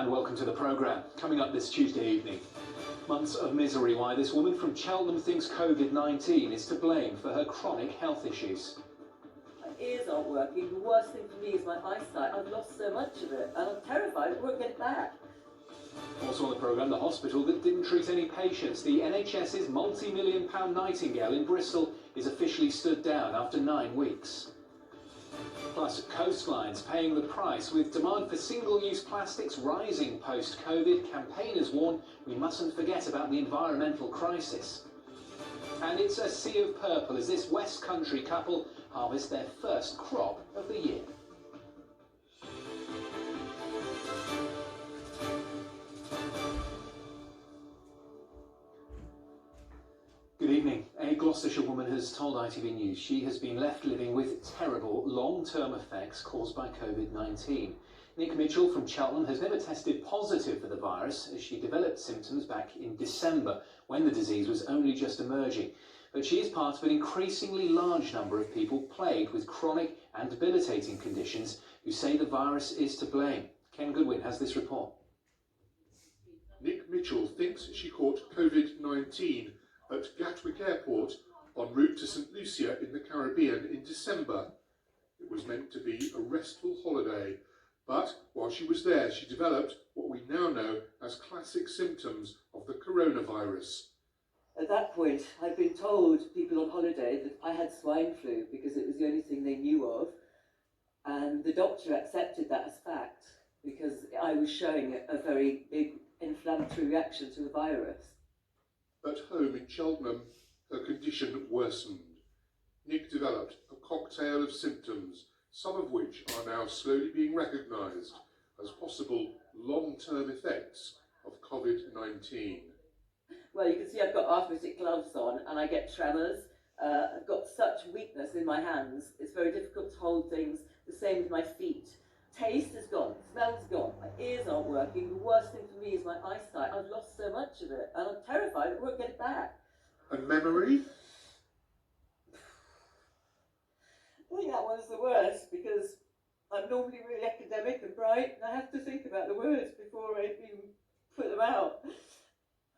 and welcome to the programme. Coming up this Tuesday evening, months of misery why this woman from Cheltenham thinks COVID-19 is to blame for her chronic health issues. My ears aren't working. The worst thing for me is my eyesight. I've lost so much of it and I'm terrified I won't get it back. Also on the programme, the hospital that didn't treat any patients. The NHS's multi-million-pound Nightingale in Bristol is officially stood down after 9 weeks. Plus, coastlines paying the price with demand for single-use plastics rising post-COVID. Campaigners warn we mustn't forget about the environmental crisis. And it's a sea of purple as this West Country couple harvest their first crop of the year. Good evening. A Gloucestershire woman has told ITV News she has been left living with terrible long-term effects caused by COVID-19. Nic Mitchell from Cheltenham has never tested positive for the virus as she developed symptoms back in December when the disease was only just emerging. But she is part of an increasingly large number of people plagued with chronic and debilitating conditions who say the virus is to blame. Ken Goodwin has this report. Nic Mitchell thinks she caught COVID-19 at Gatwick Airport en route to St Lucia in the Caribbean in December. It was meant to be a restful holiday, but while she was there she developed what we now know as classic symptoms of the coronavirus. At that point, I'd been told, people on holiday, that I had swine flu because it was the only thing they knew of, and the doctor accepted that as fact because I was showing a very big inflammatory reaction to the virus. At home in Cheltenham, her condition worsened. Nic developed a cocktail of symptoms, some of which are now slowly being recognised as possible long-term effects of COVID-19. Well, you can see I've got arthritic gloves on and I get tremors. I've got such weakness in my hands. It's very difficult to hold things. The same with my feet. Taste is gone, smell's gone, my ears aren't working. The worst thing for me is my eyesight. I've lost so much of it and I'm terrified I won't get it back. And memory? I think that one's the worst because I'm normally really academic and bright and I have to think about the words before I even put them out.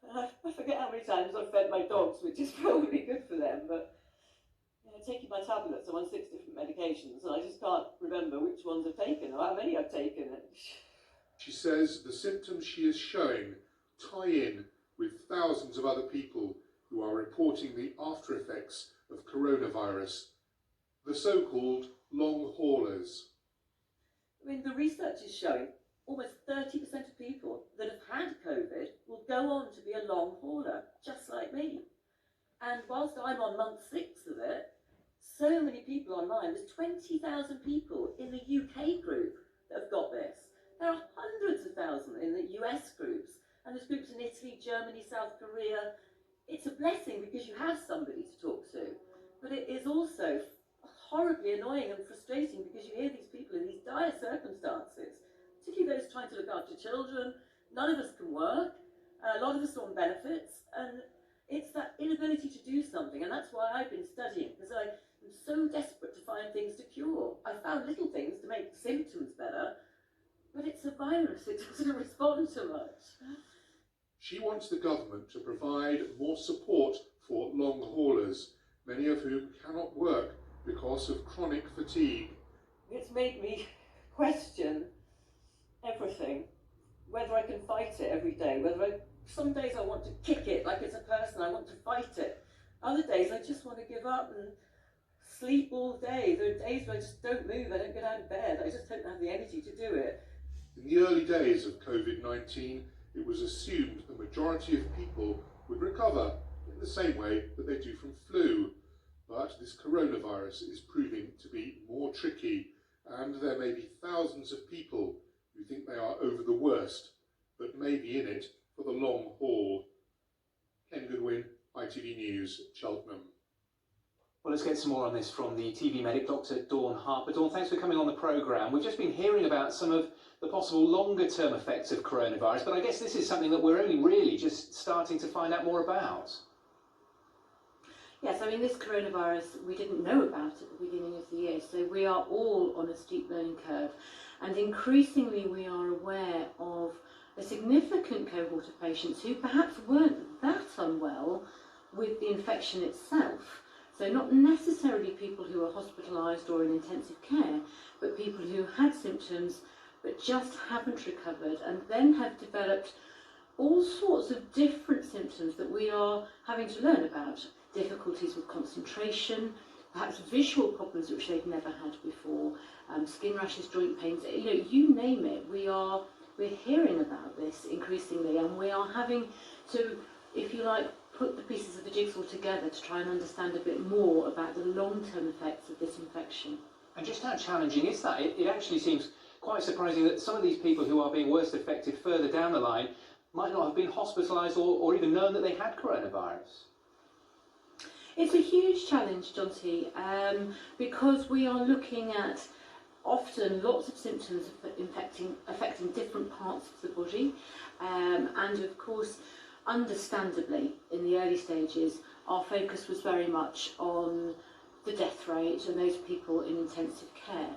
And I forget how many times I've fed my dogs, which is probably good for them, but taking my tablets, I'm on 6 different medications and I just can't remember which ones I've taken or how many I've taken. She says the symptoms she is showing tie in with thousands of other people who are reporting the after effects of coronavirus, the so-called LongHaulers. I mean, the research is showing almost 30% of people that have had COVID will go on to be a long hauler, just like me. And whilst I'm on month 6 of it, so many people online, there's 20,000 people in the UK group that have got this. There are hundreds of thousands in the US groups, and there's groups in Italy, Germany, South Korea. It's a blessing because you have somebody to talk to, but it is also horribly annoying and frustrating because you hear these people in these dire circumstances, particularly those trying to look after children. None of us can work, a lot of us are on benefits, and it's that inability to do something, and that's why I've been studying, because I'm so desperate to find things to cure. I found little things to make the symptoms better, but it's a virus, it doesn't respond to much. She wants the government to provide more support for long haulers, many of whom cannot work because of chronic fatigue. It's made me question everything, whether I can fight it every day, some days I want to kick it like it's a person, I want to fight it. Other days I just want to give up and sleep all day. There are days where I just don't move, I don't get out of bed, I just don't have the energy to do it. In the early days of COVID-19, it was assumed the majority of people would recover in the same way that they do from flu. But this coronavirus is proving to be more tricky, and there may be thousands of people who think they are over the worst, but may be in it for the long haul. Ken Goodwin, ITV News, Cheltenham. Well, let's get some more on this from the TV medic, Dr. Dawn Harper. Dawn, thanks for coming on the programme. We've just been hearing about some of the possible longer-term effects of coronavirus, but I guess this is something that we're only really just starting to find out more about. Yes, I mean, this coronavirus we didn't know about at the beginning of the year, so we are all on a steep learning curve, and increasingly we are aware of a significant cohort of patients who perhaps weren't that unwell with the infection itself. So not necessarily people who are hospitalised or in intensive care, but people who had symptoms but just haven't recovered and then have developed all sorts of different symptoms that we are having to learn about. Difficulties with concentration, perhaps visual problems which they've never had before, skin rashes, joint pains, you name it. We're hearing about this increasingly, and we are having to, if you like, put the pieces of the jigsaw together to try and understand a bit more about the long-term effects of this infection. And just how challenging is that? It actually seems quite surprising that some of these people who are being worst affected further down the line might not have been hospitalised or even known that they had coronavirus. It's a huge challenge, John T, because we are looking at often lots of symptoms affecting different parts of the body, and of course, understandably, in the early stages, our focus was very much on the death rate and those people in intensive care.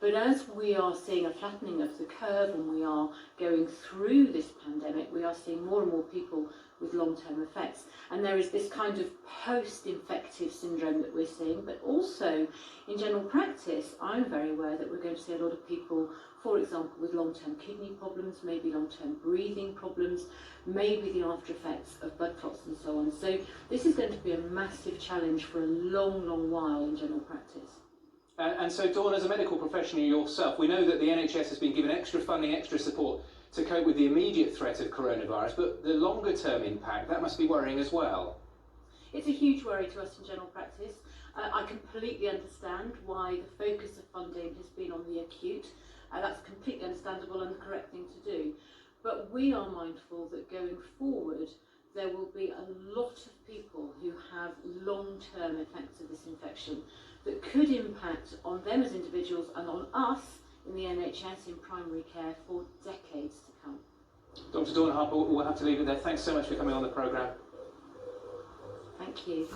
But as we are seeing a flattening of the curve and we are going through this pandemic, we are seeing more and more people with long-term effects. And there is this kind of post-infective syndrome that we're seeing, but also in general practice, I'm very aware that we're going to see a lot of people, for example, with long-term kidney problems, maybe long-term breathing problems, maybe the after effects of blood clots and so on. So this is going to be a massive challenge for a long, long while in general practice. And so, Dawn, as a medical professional yourself, we know that the NHS has been given extra funding, extra support to cope with the immediate threat of coronavirus, but the longer term impact, that must be worrying as well. It's a huge worry to us in general practice. I completely understand why the focus of funding has been on the acute. That's completely understandable and the correct thing to do. But we are mindful that going forward, there will be a lot of people who have long-term effects of this infection that could impact on them as individuals and on us in the NHS in primary care for decades to come. Dr. Dawn Harper, we'll have to leave it there. Thanks so much for coming on the programme. Thank you.